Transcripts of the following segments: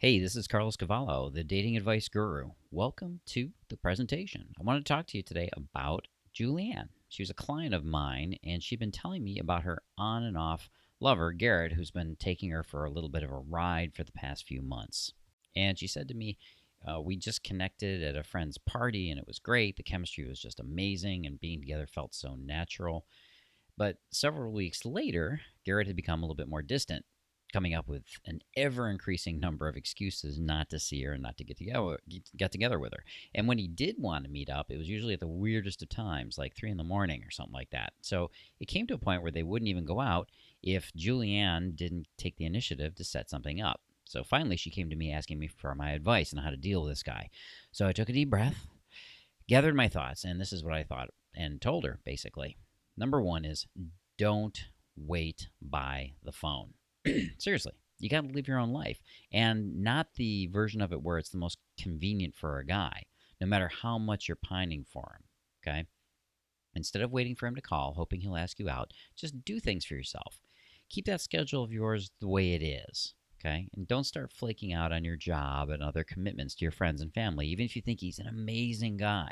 Hey, this is Carlos Cavallo, the dating advice guru. Welcome to the presentation. I want to talk to you today about Julianne. She was a client of mine, and she'd been telling me about her on and off lover, Garrett, who's been taking her for a little bit of a ride for the past few months. And she said to me, we just connected at a friend's party, and it was great. The chemistry was just amazing, and being together felt so natural. But several weeks later, Garrett had become a little bit more distant, coming up with an ever increasing number of excuses not to see her and not to get together with her. And when he did want to meet up, it was usually at the weirdest of times, like 3 in the morning or something like that. So it came to a point where they wouldn't even go out if Julianne didn't take the initiative to set something up. So finally, she came to me asking me for my advice on how to deal with this guy. So I took a deep breath, gathered my thoughts, and this is what I thought and told her basically. Number one is don't wait by the phone. Seriously, you got to live your own life, and not the version of it where it's the most convenient for a guy, no matter how much you're pining for him. Okay? Instead of waiting for him to call, hoping he'll ask you out, just do things for yourself. Keep that schedule of yours the way it is. Okay? And don't start flaking out on your job and other commitments to your friends and family, even if you think he's an amazing guy.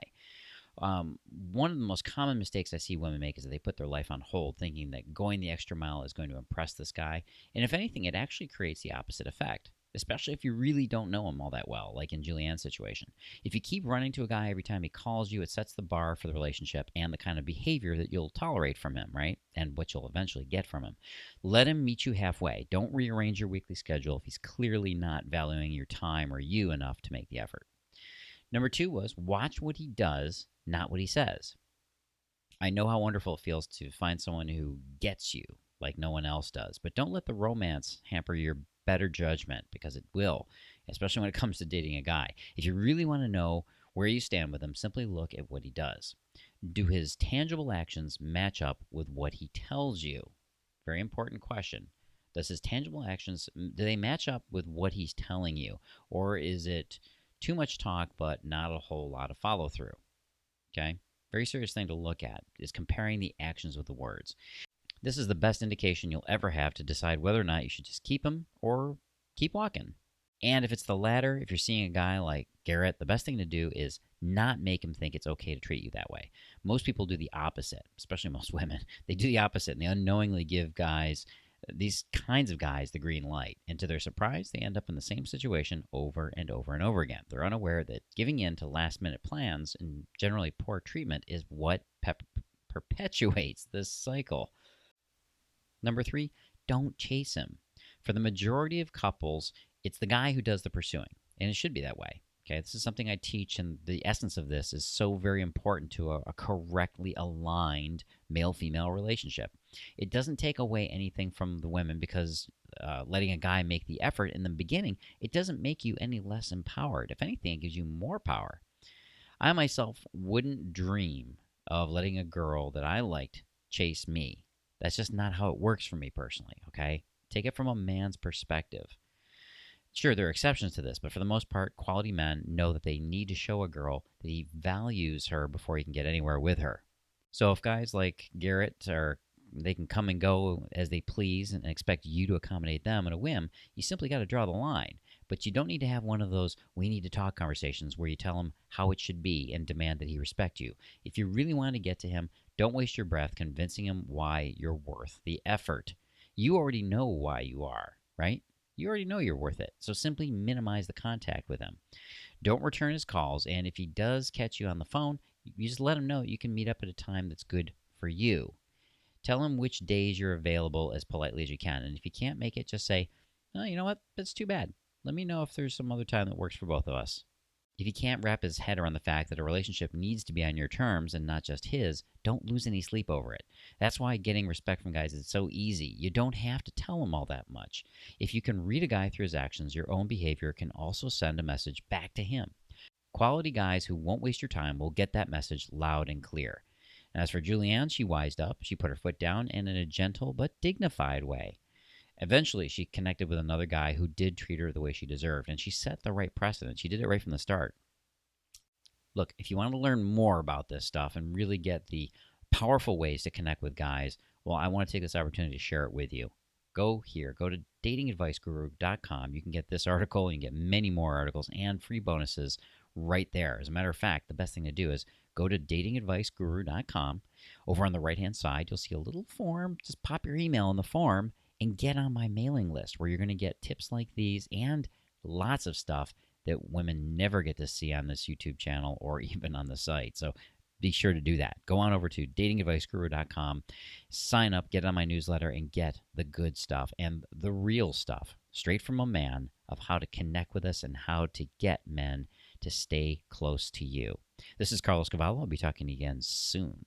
One of the most common mistakes I see women make is that they put their life on hold, thinking that going the extra mile is going to impress this guy. And if anything, it actually creates the opposite effect, especially if you really don't know him all that well, like in Julianne's situation. If you keep running to a guy every time he calls you, it sets the bar for the relationship and the kind of behavior that you'll tolerate from him, right? And what you'll eventually get from him. Let him meet you halfway. Don't rearrange your weekly schedule if he's clearly not valuing your time or you enough to make the effort. Number two was watch what he does, not what he says. I know how wonderful it feels to find someone who gets you like no one else does, but don't let the romance hamper your better judgment because it will, especially when it comes to dating a guy. If you really want to know where you stand with him, simply look at what he does. Do his tangible actions match up with what he tells you? Very important question. Does his tangible actions do they match up with what he's telling you, or is it too much talk but not a whole lot of follow through? Okay? Very serious thing to look at is comparing the actions with the words. This is the best indication you'll ever have to decide whether or not you should just keep him or keep walking. And if it's the latter, if you're seeing a guy like Garrett, the best thing to do is not make him think it's okay to treat you that way. Most people do the opposite, especially most women. They do the opposite and they unknowingly give these kinds of guys the green light. And to their surprise, they end up in the same situation over and over and over again. They're unaware that giving in to last minute plans and generally poor treatment is what perpetuates this cycle. Number three, don't chase him. For the majority of couples, it's the guy who does the pursuing, and it should be that way. Okay, this is something I teach, and the essence of this is so very important to a correctly aligned male female relationship. It doesn't take away anything from the women because letting a guy make the effort in the beginning, it doesn't make you any less empowered. If anything, it gives you more power. I myself wouldn't dream of letting a girl that I liked chase me. That's just not how it works for me personally, okay? Take it from a man's perspective. Sure, there are exceptions to this, but for the most part, quality men know that they need to show a girl that he values her before he can get anywhere with her. So if guys like Garrett are they can come and go as they please and expect you to accommodate them at a whim, you simply got to draw the line. But you don't need to have one of those we need to talk conversations where you tell him how it should be and demand that he respect you. If you really want to get to him, don't waste your breath convincing him why you're worth the effort. You already know why you are, right? You already know you're worth it. So simply minimize the contact with him. Don't return his calls, and if he does catch you on the phone, you just let him know you can meet up at a time that's good for you. Tell him which days you're available as politely as you can. And if you can't make it, just say, oh, you know what? That's too bad. Let me know if there's some other time that works for both of us. If he can't wrap his head around the fact that a relationship needs to be on your terms and not just his, don't lose any sleep over it. That's why getting respect from guys is so easy. You don't have to tell him all that much. If you can read a guy through his actions, your own behavior can also send a message back to him. Quality guys who won't waste your time will get that message loud and clear. As for Julianne, she wised up. She put her foot down and in a gentle but dignified way. Eventually, she connected with another guy who did treat her the way she deserved, and she set the right precedent. She did it right from the start. Look, if you want to learn more about this stuff and really get the powerful ways to connect with guys, well, I want to take this opportunity to share it with you. go here. Go to datingadviceguru.com. You can get this article. You can get many more articles and free bonuses right there. As a matter of fact, the best thing to do is go to datingadviceguru.com. Over on the right-hand side, you'll see a little form. Just pop your email in the form and get on my mailing list where you're going to get tips like these and lots of stuff that women never get to see on this YouTube channel or even on the site. So be sure to do that. Go on over to datingadviceguru.com, sign up, get on my newsletter, and get the good stuff and the real stuff straight from a man of how to connect with us and how to get men to stay close to you. This is Carlos Cavallo. I'll be talking to you again soon.